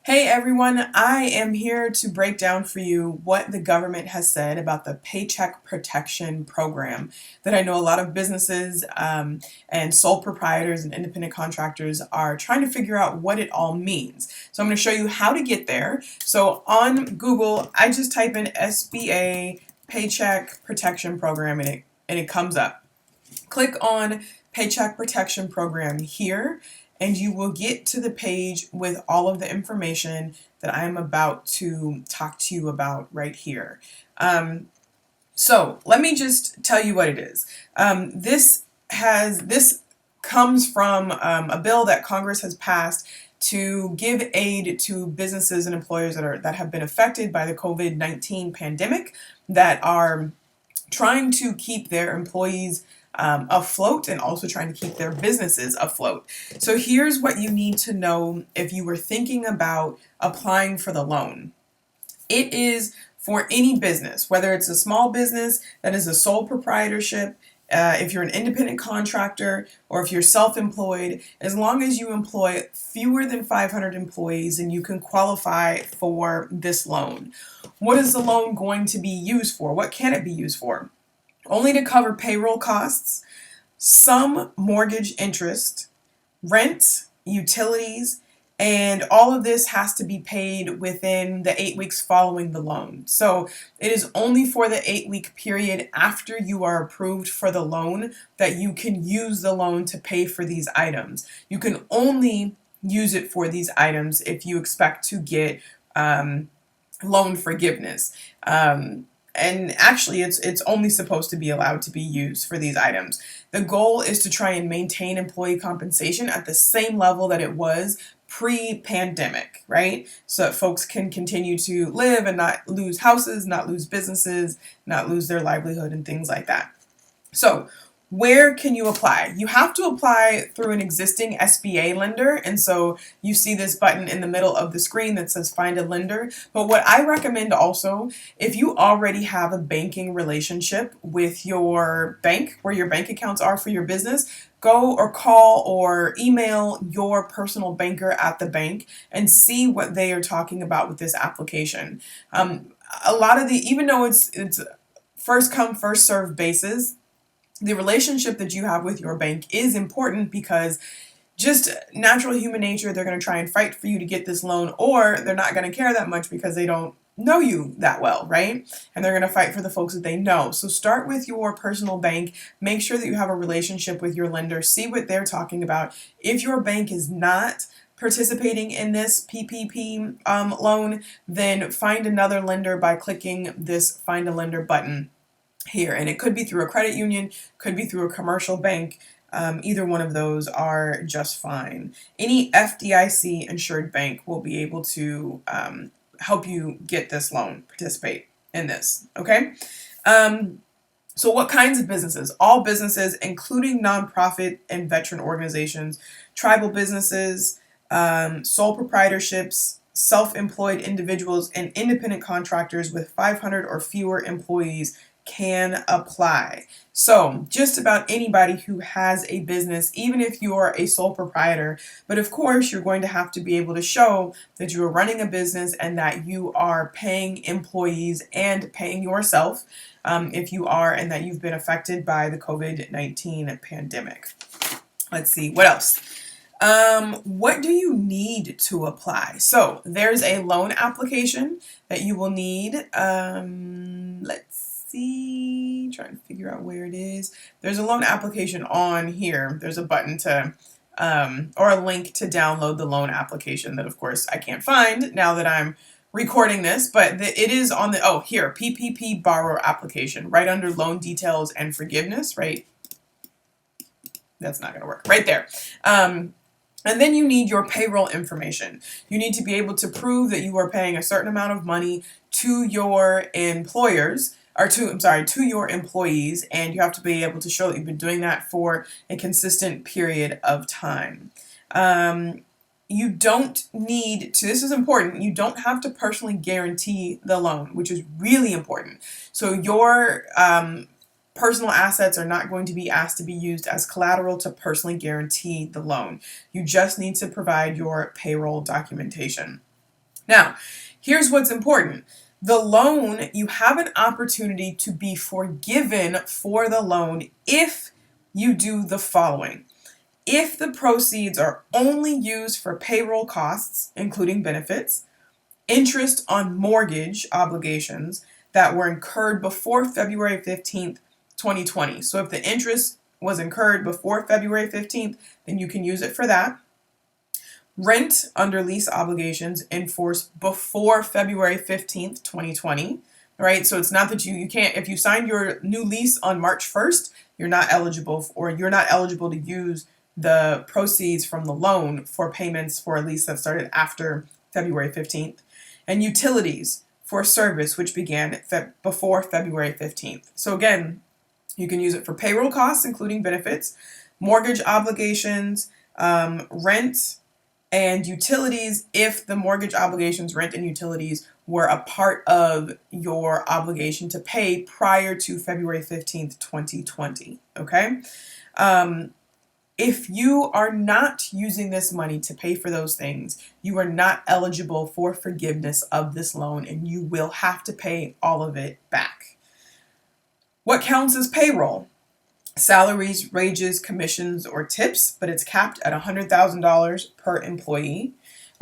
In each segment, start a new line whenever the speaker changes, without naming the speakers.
Hey everyone, I am here to break down for you what the government has said about the Paycheck Protection Program that I know a lot of businesses and sole proprietors and independent contractors are trying to figure out what it all means. So I'm going to show you how to get there. So on Google, I just type in SBA Paycheck Protection Program and it comes up. Click on Paycheck Protection Program here and you will get to the page with all of the information that I'm about to talk to you about right here. So let me just tell you what it is. This comes from a bill that Congress has passed to give aid to businesses and employers that have been affected by the COVID-19 pandemic that are trying to keep their employees afloat and also trying to keep their businesses afloat. So here's what you need to know if you were thinking about applying for the loan. It is for any business, whether it's a small business that is a sole proprietorship, if you're an independent contractor, or if you're self-employed, as long as you employ fewer than 500 employees, and you can qualify for this loan. What is the loan going to be used for? What can it be used for? Only to cover payroll costs, some mortgage interest, rent, utilities, and all of this has to be paid within the 8 weeks following the loan. So it is only for the 8-week period after you are approved for the loan that you can use the loan to pay for these items. You can only use it for these items if you expect to get loan forgiveness. And actually, it's only supposed to be allowed to be used for these items. The goal is to try and maintain employee compensation at the same level that it was pre-pandemic, right? So that folks can continue to live and not lose houses, not lose businesses, not lose their livelihood and things like that. So where can you apply? You have to apply through an existing SBA lender, and so you see this button in the middle of the screen that says find a lender. But what I recommend also, if you already have a banking relationship with your bank, where your bank accounts are for your business, go or call or email your personal banker at the bank and see what they are talking about with this application. A lot of even though it's first come, first served basis, the relationship that you have with your bank is important because just natural human nature, they're going to try and fight for you to get this loan, or they're not going to care that much because they don't know you that well, right? And they're going to fight for the folks that they know. So start with your personal bank. Make sure that you have a relationship with your lender. See what they're talking about. If your bank is not participating in this PPP loan, then find another lender by clicking this Find a Lender button here. And it could be through a credit union, could be through a commercial bank. Either one of those are just fine. Any FDIC insured bank will be able to help you get this loan, participate in this, okay? So what kinds of businesses? All businesses, including nonprofit and veteran organizations, tribal businesses, sole proprietorships, self-employed individuals, and independent contractors with 500 or fewer employees can apply. So just about anybody who has a business, even if you're a sole proprietor, but of course you're going to have to be able to show that you are running a business and that you are paying employees and paying yourself if you are, and that you've been affected by the COVID-19 pandemic. Let's see, what else? What do you need to apply? So there's a loan application that you will need. Let's see, trying to figure out where it is. There's a loan application on here. There's a button to, or a link to download the loan application that of course I can't find now that I'm recording this, but it is on the, oh, here, PPP borrower application, right under loan details and forgiveness, right? That's not gonna work, right there. And then you need your payroll information. You need to be able to prove that you are paying a certain amount of money to your employers, or to your employees, and you have to be able to show that you've been doing that for a consistent period of time. You don't need to, this is important, you don't have to personally guarantee the loan, which is really important. So your personal assets are not going to be asked to be used as collateral to personally guarantee the loan. You just need to provide your payroll documentation. Now, here's what's important. The loan, you have an opportunity to be forgiven for the loan if you do the following. If the proceeds are only used for payroll costs, including benefits, interest on mortgage obligations that were incurred before February 15th, 2020. So if the interest was incurred before February 15th, then you can use it for that. Rent under lease obligations in force before February 15th, 2020, right? So it's not that you can't, if you signed your new lease on March 1st, you're not eligible to use the proceeds from the loan for payments for a lease that started after February 15th. And utilities for service, which began before February 15th. So again, you can use it for payroll costs, including benefits, mortgage obligations, rent, and utilities if the mortgage obligations, rent, and utilities were a part of your obligation to pay prior to February 15th, 2020, okay? If you are not using this money to pay for those things, you are not eligible for forgiveness of this loan, and you will have to pay all of it back. What counts as payroll? Salaries, wages, commissions, or tips, but it's capped at $100,000 per employee.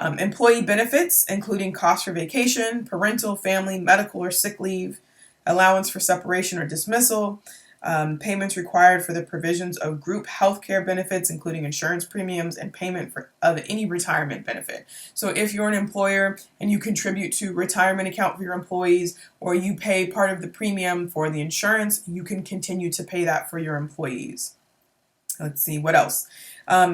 Employee benefits, including costs for vacation, parental, family, medical, or sick leave, allowance for separation or dismissal, payments required for the provisions of group health care benefits, including insurance premiums, and payment of any retirement benefit. So if you're an employer and you contribute to retirement account for your employees, or you pay part of the premium for the insurance, you can continue to pay that for your employees. Let's see, what else?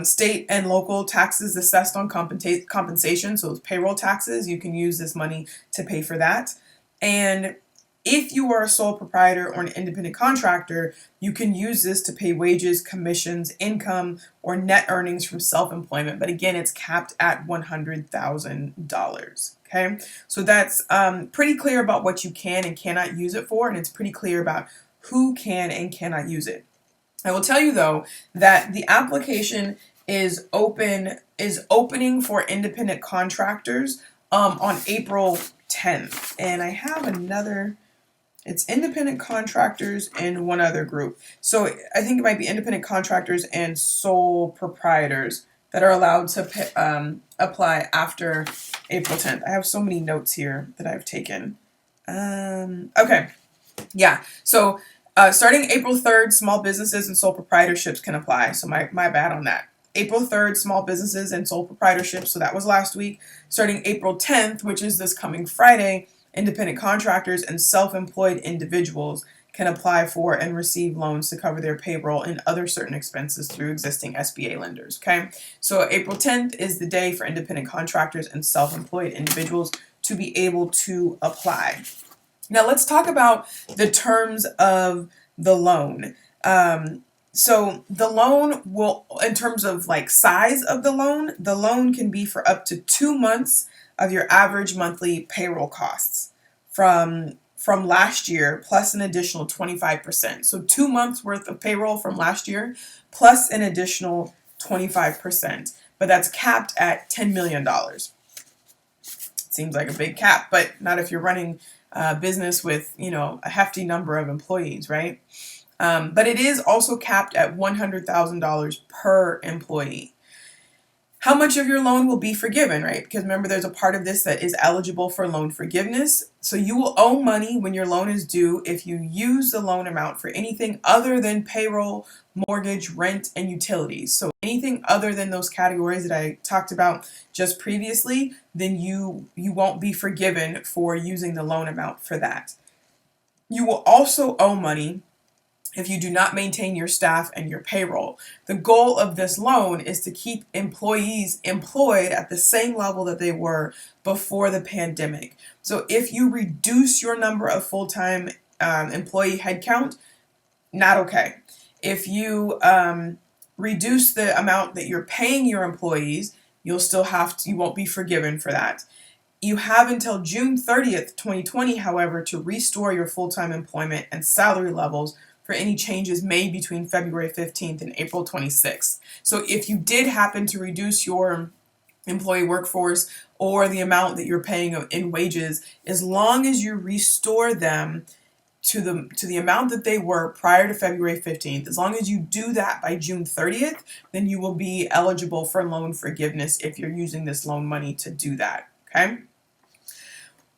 State and local taxes assessed on compensation, so those payroll taxes, you can use this money to pay for that. And if you are a sole proprietor or an independent contractor, you can use this to pay wages, commissions, income, or net earnings from self-employment. But again, it's capped at $100,000. Okay, so that's pretty clear about what you can and cannot use it for, and it's pretty clear about who can and cannot use it. I will tell you though that the application is opening for independent contractors on April 10th, and I have another. It's independent contractors and one other group. So I think it might be independent contractors and sole proprietors that are allowed to apply after April 10th. I have so many notes here that I've taken. Okay, yeah. So starting April 3rd, small businesses and sole proprietorships can apply. So my bad on that. April 3rd, small businesses and sole proprietorships. So that was last week. Starting April 10th, which is this coming Friday, independent contractors and self-employed individuals can apply for and receive loans to cover their payroll and other certain expenses through existing SBA lenders, okay? So April 10th is the day for independent contractors and self-employed individuals to be able to apply. Now let's talk about the terms of the loan. So the loan will, in terms of like size of the loan can be for up to 2 months of your average monthly payroll costs from last year, plus an additional 25%. So 2 months worth of payroll from last year, plus an additional 25%. But that's capped at $10 million. Seems like a big cap, but not if you're running a business with, a hefty number of employees, right? But it is also capped at $100,000 per employee. How much of your loan will be forgiven, right? Because remember, there's a part of this that is eligible for loan forgiveness. So you will owe money when your loan is due if you use the loan amount for anything other than payroll, mortgage, rent, and utilities. So anything other than those categories that I talked about just previously, then you won't be forgiven for using the loan amount for that. You will also owe money if you do not maintain your staff and your payroll. The goal of this loan is to keep employees employed at the same level that they were before the pandemic. So if you reduce your number of full-time employee headcount, not okay. If you reduce the amount that you're paying your employees, you won't be forgiven for that. You have until June 30th, 2020, however, to restore your full-time employment and salary levels for any changes made between February 15th and April 26th. So if you did happen to reduce your employee workforce or the amount that you're paying in wages, as long as you restore them to the amount that they were prior to February 15th, as long as you do that by June 30th, then you will be eligible for loan forgiveness if you're using this loan money to do that, okay?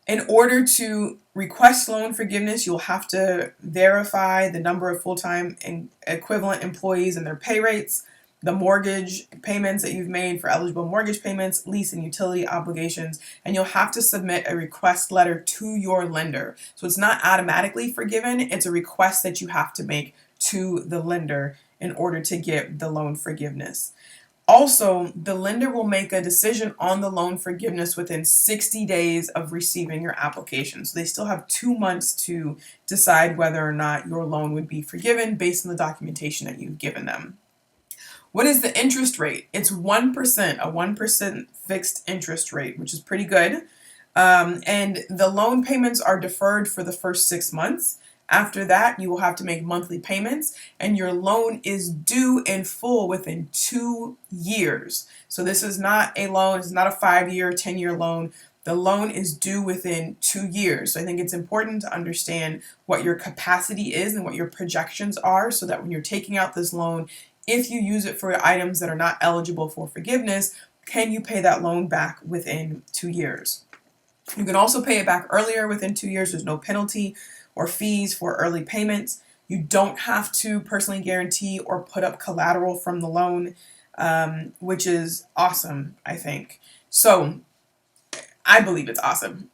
In order to request loan forgiveness, you'll have to verify the number of full-time and equivalent employees and their pay rates, the mortgage payments that you've made for eligible mortgage payments, lease and utility obligations, and you'll have to submit a request letter to your lender. So it's not automatically forgiven, it's a request that you have to make to the lender in order to get the loan forgiveness. Also, the lender will make a decision on the loan forgiveness within 60 days of receiving your application. So they still have 2 months to decide whether or not your loan would be forgiven based on the documentation that you've given them. What is the interest rate? It's 1%, a 1% fixed interest rate, which is pretty good. And the loan payments are deferred for the first 6 months. After that, you will have to make monthly payments, and your loan is due in full within 2 years. So this is not a loan, it's not a 5-year, 10-year loan. The loan is due within 2 years. So I think it's important to understand what your capacity is and what your projections are, so that when you're taking out this loan, if you use it for items that are not eligible for forgiveness, can you pay that loan back within 2 years? You can also pay it back earlier within 2 years. There's no penalty or fees for early payments. You don't have to personally guarantee or put up collateral from the loan, which is awesome, I think. So I believe it's awesome.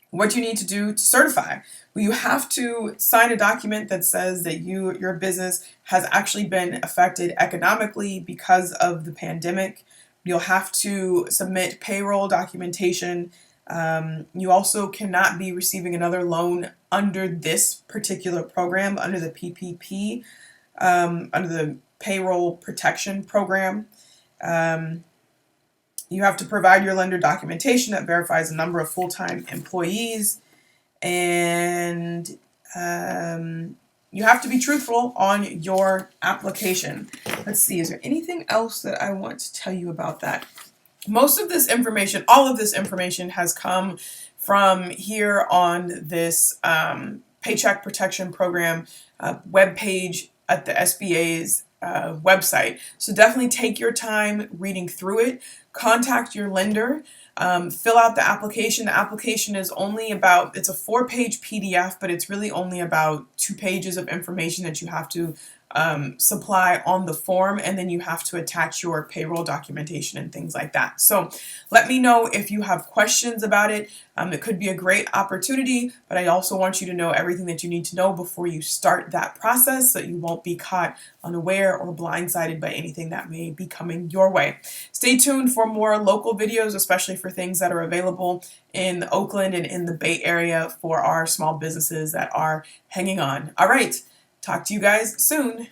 What you need to do to certify? Well, you have to sign a document that says that your business has actually been affected economically because of the pandemic. You'll have to submit payroll documentation. You also cannot be receiving another loan under this particular program, under the PPP, under the Payroll Protection Program. You have to provide your lender documentation that verifies the number of full-time employees, and you have to be truthful on your application. Let's see, is there anything else that I want to tell you about that? Most of this information, all of this information has come from here on this Paycheck Protection Program webpage at the SBA's website. So definitely take your time reading through it. Contact your lender. Fill out the application. The application is only about, it's a 4-page PDF, but it's really only about 2 pages of information that you have to supply on the form, and then you have to attach your payroll documentation and things like that. So let me know if you have questions about it. It could be a great opportunity, but I also want you to know everything that you need to know before you start that process, so you won't be caught unaware or blindsided by anything that may be coming your way. Stay tuned for more local videos, especially for things that are available in Oakland and in the Bay Area for our small businesses that are hanging on. All right. Talk to you guys soon.